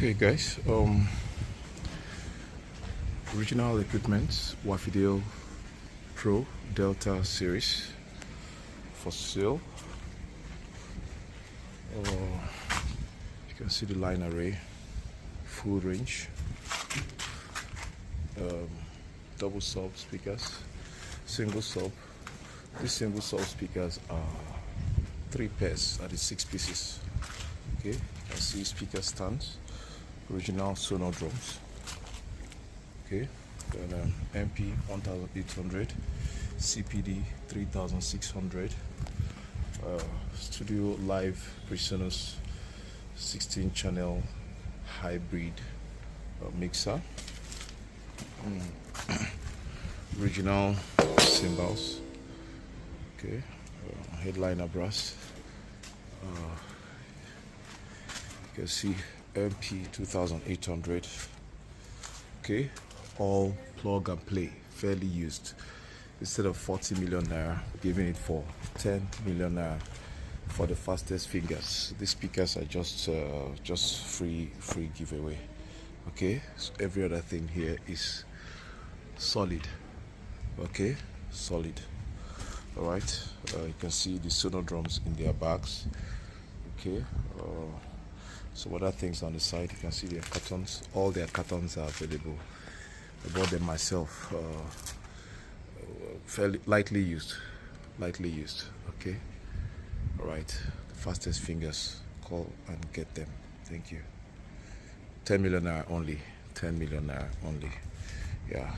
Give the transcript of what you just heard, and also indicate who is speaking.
Speaker 1: Okay guys, original equipment, Wharfedale Pro Delta series for sale. You can see the line array, full range, double sub speakers, single sub. These single sub speakers are 3 pairs, that is 6 pieces. Okay, you can see speaker stands, original Sono drums. Okay, then MP 1800, CPD 3600, Studio Live Presonus 16 channel hybrid mixer, original cymbals. Okay, headliner brass. You can see MP 2800. Okay, all plug and play, fairly used. Instead of 40 million naira, giving it for 10 million naira for the fastest fingers. These speakers are just free giveaway. Okay, so every other thing here is solid. Okay, solid. All right, you can see the Sono drums in their bags. Okay, some other things on the side. You can see their cartons. All their cartons are available. I bought them myself. Fairly lightly used. Okay, all right, the fastest fingers, call and get them. Thank you. 10 million naira only. 10 million naira only. Yeah.